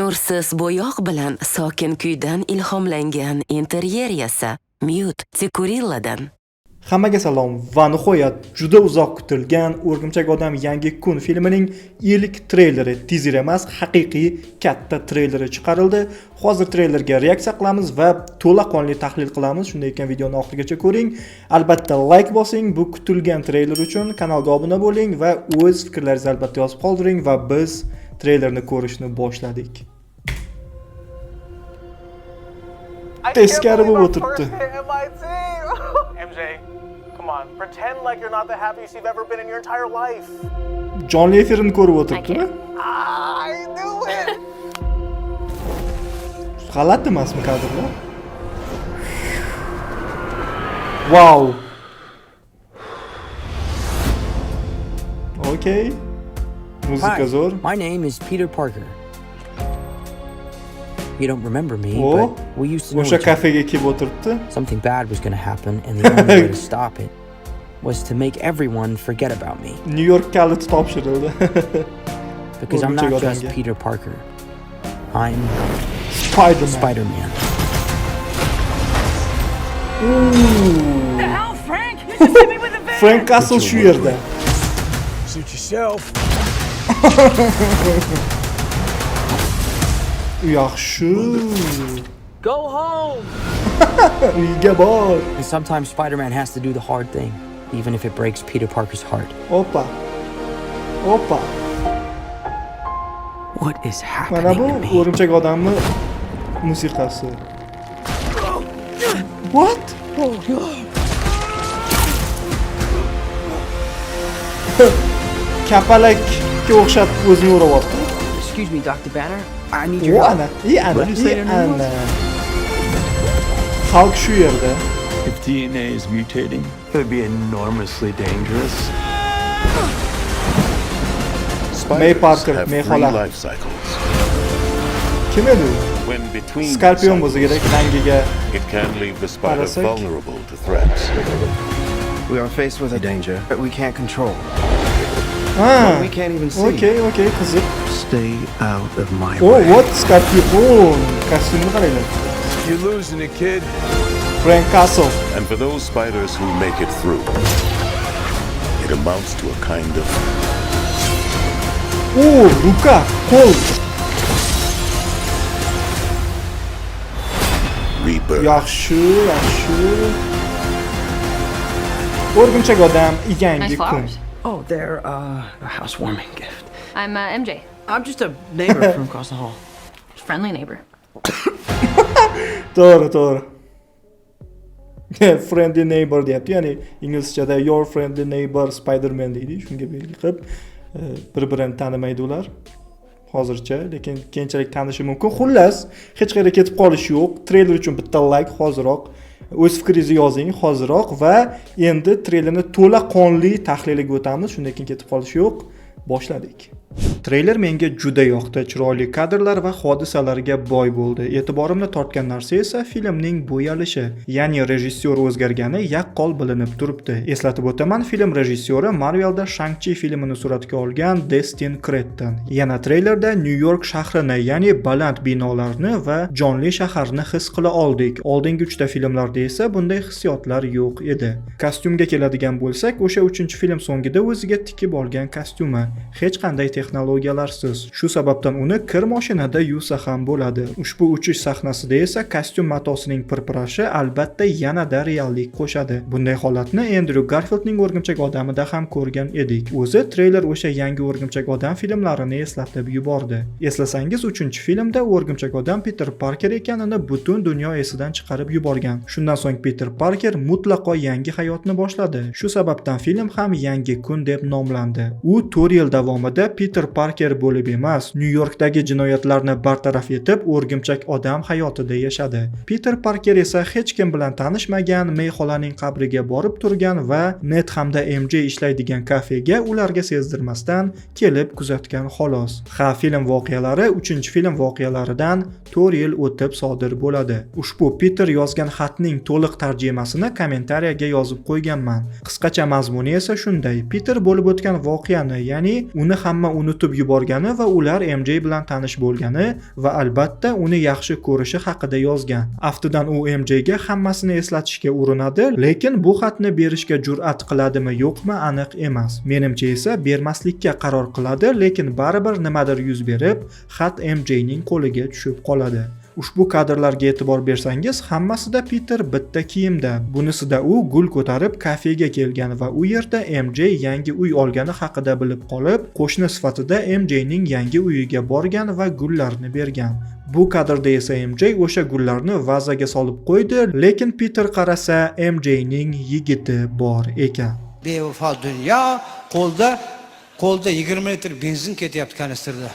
nursiz bo'yoq bilan sokin kuydan ilhomlangan interyeriyasi Mute Tikurilladan. Hammaga salom va nihoyat juda uzoq kutilgan O'rgimchak odam yangi kun filmining ilk treyleri, teaser emas, haqiqiy katta treyleri chiqarildi. Hozir treylerga reaksiya qilamiz va to'laqonli tahlil qilamiz. Shunday ekan videoni oxirigacha ko'ring. Albatta like bosing bu kutilgan treyler uchun, kanalga obuna bo'ling va o'z fikrlaringizni albatta yozib qoldiring va biz treylerni ko'rishni boshladik. Teskari bo'lib o'tiribdi. MJ, come on, pretend like you're not the happiest you've ever been in your entire life. Jonli efirini ko'rib o'tiribdi-mi? I knew it. G'alati emasmi kadrlar? Wow. Okay. Muzika zo'r. My name is Peter Parker. You don't remember me, Oh, but we used to know o'sha each other. kafega kelib o'tiribdi. Something bad was going to happen, and the only way to stop it was to make everyone forget about me. New York kaliti topshirildi. Because I'm O'rgimchak not just odamga. Peter Parker. I'm Spider-Man. Spider-Man. The hell, Frank? You just hit me with a van! Frank Castle shu yerda. Suit yourself. Yaxshi. Go home! Uyga bor. And sometimes Spider-Man has to do the hard thing, even if it breaks Peter Parker's heart. Opa. Opa. What is Mana happening bu to me? O'rgimchak odamni musiqasi. What? Kapalakka o'xshab o'zini uryapti. Excuse me, Dr. Banner. I need your O help. ana, ana, What did you say your name ana. Xalq shu yerda. If DNA is mutating, it would be enormously dangerous. May Parker, have May three Holland. life cycles. Kim edi u? When between Scorpion bo'lsa kerak cycles, rangiga. it can leave the spider Parasite. vulnerable to threats. We are faced with a danger that we can't control. Ha. We can't even see. Okay, qiziq. Stay out of my Oh, way. what Scorpion? Kostyumni qaranglar. You're losing it, kid. Frank Castle. And for those spiders who make it through, it amounts to a kind of Oh, Luka, Colt. rebirth. Yaxshi. O'rgimchak odam yangi Nice kun. flowers. Oh, they're a housewarming gift. I'm MJ, I'm just a neighbor from across the hall. friendly neighbor. To'g'ri. Friendly neighbor deyapti, ya'ni inglizchada your friendly neighbor Spider-Man deydi. Shunga belgi qilib bir-birini tanimaydi ular. Hozircha, lekin keyinchalik tanishi mumkin. Xullas, hech qayerga ketib qolish yo'q. Treyler uchun bitta like hoziroq. O'z fikringizni yozing hoziroq va endi treylerni to'la qonli tahliliga o'tamiz. Shundan keyin ketib qolish yo'q. Boshladik. Treyler menga juda yoqdi. Chiroyli kadrlar va hodisalarga boy bo'ldi. E'tiborimni tortgan narsa esa filmning bo'yalishi, ya'ni rejissyor o'zgargani yaqqol bilinib turibdi. Eslatib o'taman, film rejissyori Marvelda Shang-Chi filmini suratga olgan Destin Cretton. Yana treylerda New York shahrini, ya'ni baland binolarni va jonli shaharni his qila oldik. Oldingi 3 ta filmlarda esa bunday hissiyotlar yo'q edi. Kostyumga keladigan bo'lsak, o'sha 3-film so'ngida o'ziga tikib olgan kostyumi hech qanday texnologiyalarsiz. Shu sababdan uni kir mashinada yuvsa ham bo'ladi. Ushbu uchish sahnasida esa kostyum matosining pirpirashi albatta yanada reallik qo'shadi. Bunday holatni Andrew Garfieldning O'rgimchak odamida ham ko'rgan edik. O'zi treyler o'sha yangi O'rgimchak odam filmlarini eslatib yubordi. Eslasangiz 3-filmda O'rgimchak odam Peter Parker ekanini butun dunyo esidan chiqarib yuborgan. Shundan so'ng Peter Parker mutlaqo yangi hayotni boshladi. Shu sababdan film ham yangi kun deb nomlandi. U 4 yil davomida Peter Parker bo'lib emas, New Yorkdagi jinoyatlarni bartaraf etib, O'rgimchak odam hayotida yashadi. Peter Parker esa hech kim bilan tanishmagan, May xolaning qabriga borib turgan va Ned hamda MJ ishlaydigan kafega ularga sezdirmasdan kelib kuzatgan xolos. Ha, film voqealari 3-film voqealaridan 4 yil o'tib sodir bo'ladi. Ushbu Peter yozgan xatning to'liq tarjimasini kommentariyaga yozib qo'yganman. Qisqacha mazmuni esa shunday: Peter bo'lib o'tgan voqeani, ya'ni uni hamma unutib yuborgani va ular MJ bilan tanish bo'lgani va albatta uni yaxshi ko'rishi haqida yozgan. Aftidan u MJ ga hammasini eslatishga urinadi, lekin bu xatni berishga jur'at qiladimi yo'qmi aniq emas. Menimcha esa bermaslikka qaror qiladi, lekin baribir nimadir yuz berib, xat MJ ning qo'liga tushib qoladi. Ushbu kadrlarga e'tibor bersangiz, hammasida Peter bitta kiyimda. Bunisida u gul ko'tarib kafega kelgan va u yerda MJ yangi uy olgani haqida bilib qolib, qo'shni sifatida MJ ning yangi uyiga borgan va gullarni bergan. Bu kadrda esa MJ o'sha gullarni vazaga solib qo'ydi, lekin Peter qarasa MJ ning yigiti bor ekan. Bevafo dunyo, qo'lda 20 litr benzin ketyapti kanistrda.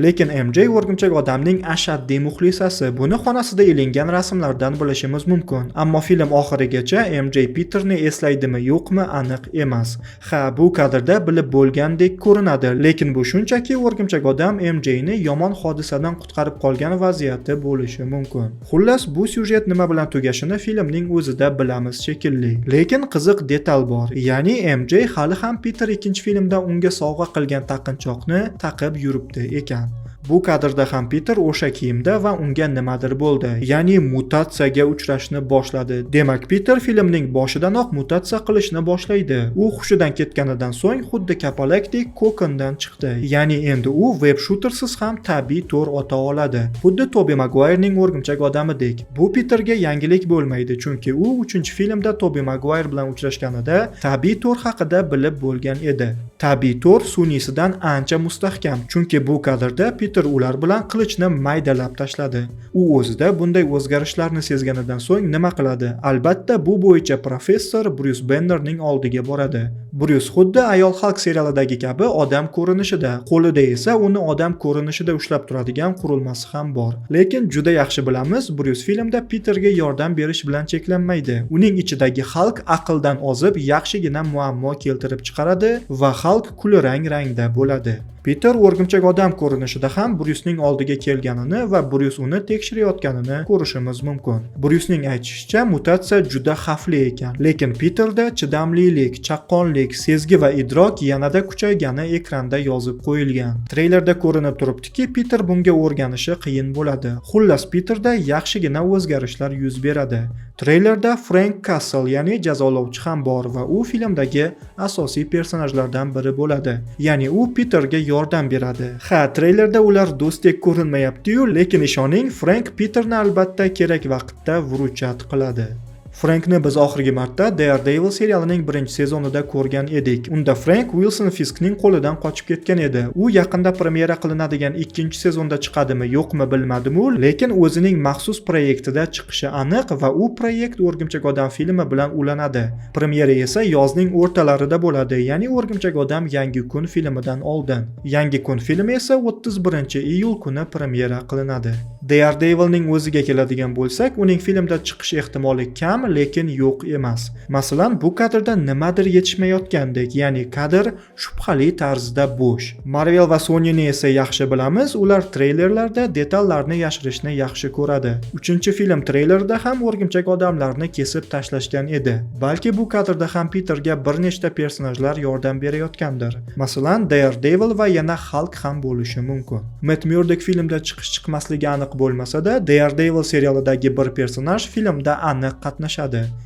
Lekin MJ o'rgimchak odamning ashaddiy muxlisasi. Buni xonasida ilingan rasmlardan bilishimiz mumkin. Ammo film oxirigacha MJ Peterni eslaydimi yo'qmi aniq emas. Ha, bu kadrda bilib bo'lgandek ko'rinadi, lekin bu shunchaki o'rgimchak odam MJ ni yomon hodisadan qutqarib qolgan vaziyati bo'lishi mumkin. Xullas, bu syujet nima bilan tugashini filmning o'zida bilamiz shekilli. Lekin qiziq detal bor. Ya'ni MJ hali ham Peter ikkinchi filmda unga sovg'a qilgan taqinchoqni taqib yuribdi ekan. Bu kadrda ham Peter o'sha kiyimda va unga nimadir bo'ldi. Ya'ni mutatsiyaga uchrashni boshladi. Demak, Peter filmning boshidanoq mutatsiya qilishni boshlaydi. U hushidan ketganidan so'ng xuddi kapalakdek ko'kindan chiqdi. Ya'ni endi u web shootersiz ham tabiiy to'r ota oladi. Xuddi Tobey Maguire'ning o'rgimchak odamidek. Bu Peterga yangilik bo'lmaydi, chunki u 3-filmda Tobey Maguire bilan uchrashganida tabiiy to'r haqida bilib bo'lgan edi. Tabiiy to'r sun'iysidan ancha mustahkam, chunki bu kadrda Peter ular bilan qilichni maydalab tashladi. U o'zida bunday o'zgarishlarni sezganidan so'ng nima qiladi? Albatta, bu bo'yicha professor Bruce Bannerning oldiga boradi. Bruce xuddi Ayol Hulk serialidagi kabi odam ko'rinishida, qo'lida esa uni odam ko'rinishida ushlab turadigan qurilmasi ham bor. Lekin juda yaxshi bilamiz, Bruce filmda Peterga yordam berish bilan cheklanmaydi. Uning ichidagi Hulk aqldan ozib, yaxshigina muammo keltirib chiqaradi va Hulk kulrang rangda bo'ladi. Peter o'rgimchak odam ko'rinishida ham Bruce'ning oldiga kelganini va Bruce uni tekshirayotganini ko'rishimiz mumkin. Bruce'ning aytishicha, mutatsiya juda xavfli ekan, lekin Peterda chidamlilik, chaqqonlik, sezgi va idrok yanada kuchaygani ekranda yozib qo'yilgan. Treylerda ko'rinib turibdiki, Peter bunga o'rganishi qiyin bo'ladi. Xullas, Peterda yaxshigina o'zgarishlar yuz beradi. Treylerda Frank Castle, ya'ni jazolovchi ham bor va u filmdagi asosiy personajlardan biri bo'ladi. Ya'ni u Peterga yordam beradi. Ha, treylerda ular do'stdek ko'rinmayapti-yu, lekin ishoning, Frank Peterni albatta kerak vaqtda vurujat qiladi. Frankni biz oxirgi marta Daredevil serialining 1-sezonida ko'rgan edik. Unda Frank Wilson Fiskning qo'lidan qochib ketgan edi. U yaqinda premyera qilinadigan 2-sezonda chiqadimi, yo'qmi bilmadim-u, lekin o'zining maxsus proyektida chiqishi aniq va u proyekt O'rgimchak odam filmi bilan ulanadi. Premyera esa yozning o'rtalarida bo'ladi, ya'ni O'rgimchak odam Yangi kun filmidan oldin. Yangi kun filmi esa 31-iyul kuni premyera qilinadi. Daredevilning o'ziga keladigan bo'lsak, uning filmda chiqish ehtimoli kam, lekin yo'q emas. Masalan, bu kadrda nimadir yetishmayotgandek, ya'ni kadr shubhali tarzda bo'sh. Marvel va Sony'ni esa yaxshi bilamiz, ular treylerlarda detallarni yashirishni yaxshi ko'radi. 3-film treylerida ham o'rgimchak odamlarni kesib tashlashgan edi. Balki bu kadrda ham Peterga bir nechta personajlar yordam berayotgandir. Masalan, Daredevil va yana Hulk ham bo'lishi mumkin. Matt Murdock filmda chiqmasligi aniq bo'lmasa-da, Daredevil serialidagi bir personaj filmda aniq qatnashadi.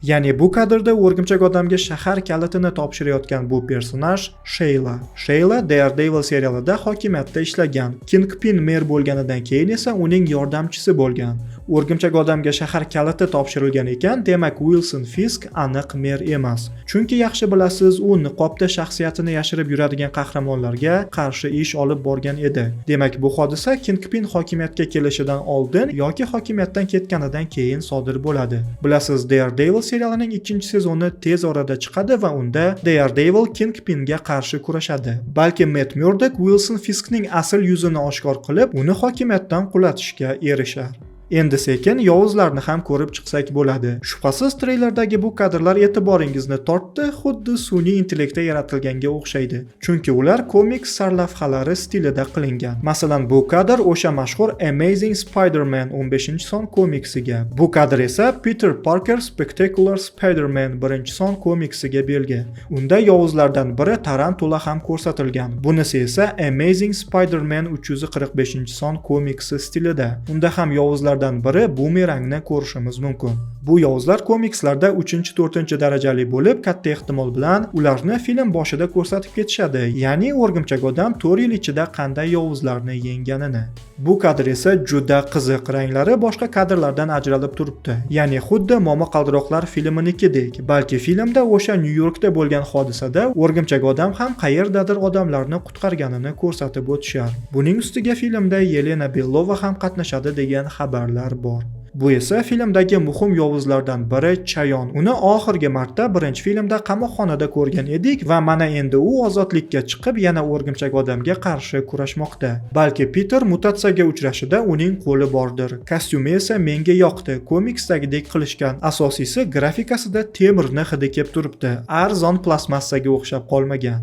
Ya'ni bu kadrda o'rgimchak odamga shahar kalitini topshirayotgan bu personaj Shayla. Shayla Daredevil serialida hokimiyatda ishlagan. Kingpin mer bo'lganidan keyin esa uning yordamchisi bo'lgan. O'rgimchak odamga shahar kaliti topshirilgan ekan, demak Wilson Fisk aniq mer emas. Chunki yaxshi bilasiz, u niqobda shaxsiyatini yashirib yuradigan qahramonlarga qarshi ish olib borgan edi. Demak, bu hodisa Kingpin hokimiyatga kelishidan oldin yoki hokimiyatdan ketganidan keyin sodir bo'ladi. Bilasiz, Daredevil serialining 2-sezoni tez orada chiqadi va unda Daredevil Kingpinga qarshi kurashadi. Balki Matt Murdock Wilson Fiskning asl yuzini oshkor qilib, uni hokimiyatdan qulatishga erishar. Endi sekin yovuzlarni ham ko'rib chiqsak bo'ladi. Shubhasiz treylardagi bu kadrlar e'tiboringizni tortdi, xuddi sun'iy intellektda yaratilganga o'xshaydi. Chunki ular komiks sarlavhalari stilida qilingan. Masalan, bu kadr o'sha mashhur Amazing Spider-Man 15-son komiksiga. Bu kadr esa Peter Parker Spectacular Spider-Man 1-son komiksiga belgi. Unda yovuzlardan biri Tarantula ham ko'rsatilgan. Bunisi esa Amazing Spider-Man 345-son komiksi stilida. Unda ham yovuzlardan biri bumerangni ko'rishimiz mumkin. Bu yovuzlar komikslarda 3-4 darajali bo'lib, katta ehtimol bilan ularni film boshida ko'rsatib ketishadi. Ya'ni o'rgimchak odam 4 yil ichida qanday yovuzlarni yengganini. Bu kadr esa juda qiziq, ranglari boshqa kadrlardan ajralib turibdi. Ya'ni xuddi Momaqaldiroqlar filminikidek, balki filmda o'sha Nyu-Yorkda bo'lgan hodisada o'rgimchak odam ham qayerdadir odamlarni qutqarganini ko'rsatib o'tishar. Buning ustiga filmda Yelena Belova ham qatnashadi degan xabarlar bor. Bu esa filmdagi muhim yovuzlardan biri Chayon. Uni oxirgi marta birinchi filmda qamoqxonada ko'rgan edik va mana endi u ozodlikka chiqib yana o'rgimchak odamga qarshi kurashmoqda. Balki Peter mutatsiyaga uchrashida uning qo'li bordir. Kostyumi esa menga yoqdi. Komiksdagidek qilishgan. Asosiysi grafikasida temirni hidi kelib turibdi. Arzon plastmassaga o'xshab qolmagan.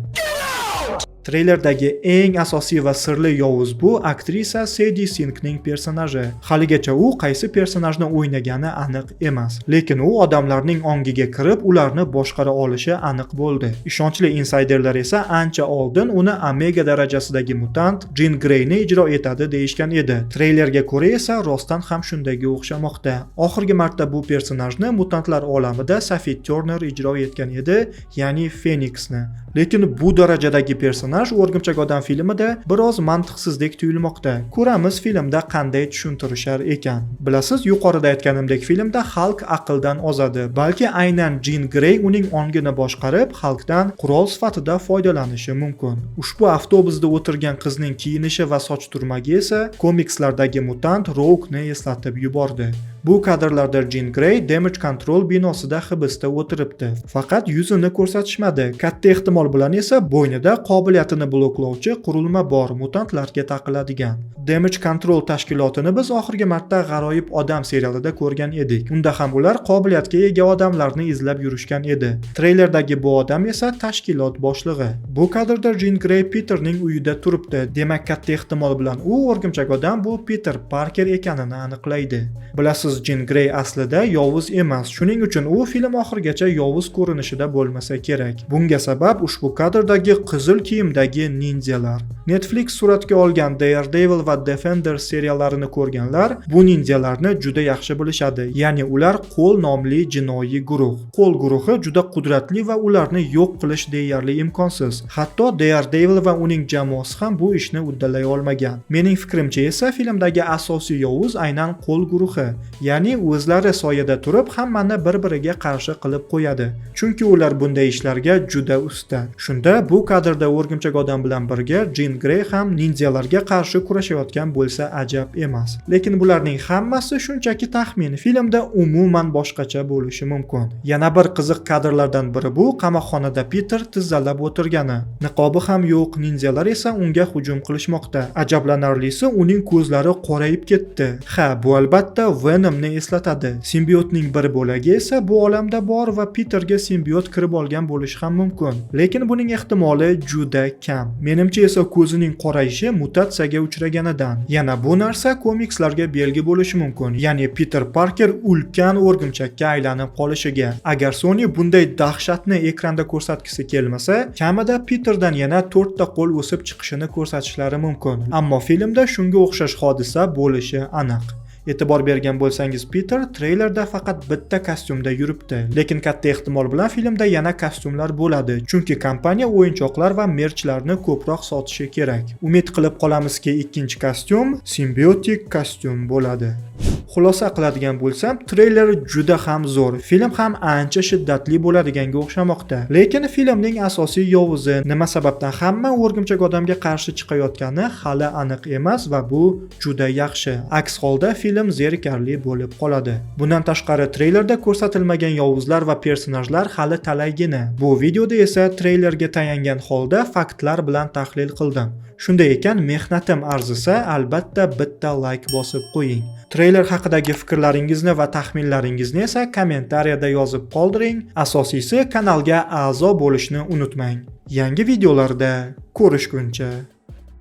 Treylerdagi eng asosiy va sirli yovuz bu aktrisa Sadie Sinkning personaji. Haligacha u qaysi personajni o'ynagani aniq emas, lekin u odamlarning ongiga kirib, ularni boshqara olishi aniq bo'ldi. Ishonchli insayderlar esa ancha oldin uni Omega darajasidagi mutant Jean Greyni ijro etadi deyishgan edi. Treylerga ko'ra esa rostdan ham shundaga o'xshamoqda. Oxirgi marta bu personajni mutantlar olamida Sophie Turner ijro etgan edi, ya'ni Phoenixni. Lekin bu darajadagi personaj o'rgimchak odam filmida biroz mantiqsizdek tuyulmoqda. Ko'ramiz filmda qanday tushuntirishar ekan. Bilasiz, yuqorida aytganimdek filmda Hulk aqldan ozadi. Balki aynan Jean Grey uning ongini boshqarib, Hulkdan qurol sifatida foydalanishi mumkin. Ushbu avtobusda o'tirgan qizning kiyinishi va soch turmagi esa komikslardagi mutant Rogue'ni eslatib yubordi. Bu kadrlarda Jean Grey Damage Control binosida hibsda o'tiribdi. Faqat yuzini ko'rsatishmadi. Katta ehtimol bilan esa bo'ynida qobiliyatini bloklovchi qurilma bor, mutantlarga taqiladigan. Damage Control tashkilotini biz oxirgi marta G'aroyib odam serialida ko'rgan edik. Unda ham ular qobiliyatga ega odamlarni izlab yurishgan edi. Treylerdagi bu odam esa tashkilot boshlig'i. Bu kadrda Jean Grey Peterning uyida turibdi. Demak, katta ehtimol bilan u o'rgimchak odam bu Peter Parker ekanini aniqlaydi. Bilasiz, Jean Grey aslida yovuz emas. Shuning uchun u film oxirigacha yovuz ko'rinishida bo'lmasa kerak. Bunga sabab ushbu kadrdagi qizil kiyimdagi ninjalar. Netflix suratga olgan Daredevil va Defender seriallarini ko'rganlar bu ninjalarni juda yaxshi bilishadi. Ya'ni ular qo'l nomli jinoiy guruh. Qo'l guruhi juda qudratli va ularni yo'q qilish deyarli imkonsiz. Hatto Daredevil va uning jamoasi ham bu ishni uddalay olmagan. Mening fikrimcha esa filmdagi asosiy yovuz aynan qo'l guruhi. Ya'ni o'zlari soyada turib hammani bir-biriga qarshi qilib qo'yadi. Chunki ular bunday ishlarga juda usta. Shunda bu kadrda o'rgimchak odam bilan birga Jean Grey ham ninjalarga qarshi kurashayotgan bo'lsa ajab emas. Lekin bularning hammasi shunchaki taxmin. Filmda umuman boshqacha bo'lishi mumkin. Yana bir qiziq kadrlardan biri bu qamoqxonada Peter tizzalab o'tirgani. Niqobi ham yo'q, ninjalar esa unga hujum qilishmoqda. Ajablanarlisi uning ko'zlari qorayib ketdi. Ha, bu albatta Venomni eslatadi. Simbiotning bir bo'lagi esa bu olamda bor va Peterga simbiot kirib olgan bo'lishi ham mumkin. Lekin buning ehtimoli juda kam. Menimcha esa ko'zining qorayishi mutatsiyaga uchraganidan. Yana bu narsa komikslarga belgi bo'lishi mumkin. Ya'ni Peter Parker ulkan o'rgimchakka aylanib qolishiga. Agar Sony bunday dahshatni ekranda ko'rsatgisi kelmasa, kamida Peterdan yana 4 ta qo'l o'sib chiqishini ko'rsatishlari mumkin. Ammo filmda shunga o'xshash hodisa bo'lishi aniq. E'tibor bergan bo'lsangiz, Peter treylerda faqat bitta kostyumda yuribdi. Lekin katta ehtimol bilan filmda yana kostyumlar bo'ladi. Chunki kompaniya o'yinchoqlar va merchlarni ko'proq sotishi kerak. Umid qilib qolamizki, ikkinchi kostyum simbiotik kostyum bo'ladi. Xulosa qiladigan bo'lsam, treyler juda ham zo'r, film ham ancha shiddatli bo'ladiganga o'xshamoqda. Lekin filmning asosiy yovuzi nima sababdan hamma o'rgimchak odamga qarshi chiqayotgani hali aniq emas va bu juda yaxshi. Aks holda film zerikarli bo'lib qoladi. Bundan tashqari treylerda ko'rsatilmagan yovuzlar va personajlar hali talaygina. Bu videoda esa treylerga tayangan holda faktlar bilan tahlil qildim. Shunday ekan, mehnatim arzisa, albatta bitta like bosib qo'ying. Treyler haqidagi fikrlaringizni va taxminlaringizni esa kommentariyada yozib qoldiring. Asosiysi kanalga a'zo bo'lishni unutmang. Yangi videolarda ko'rishguncha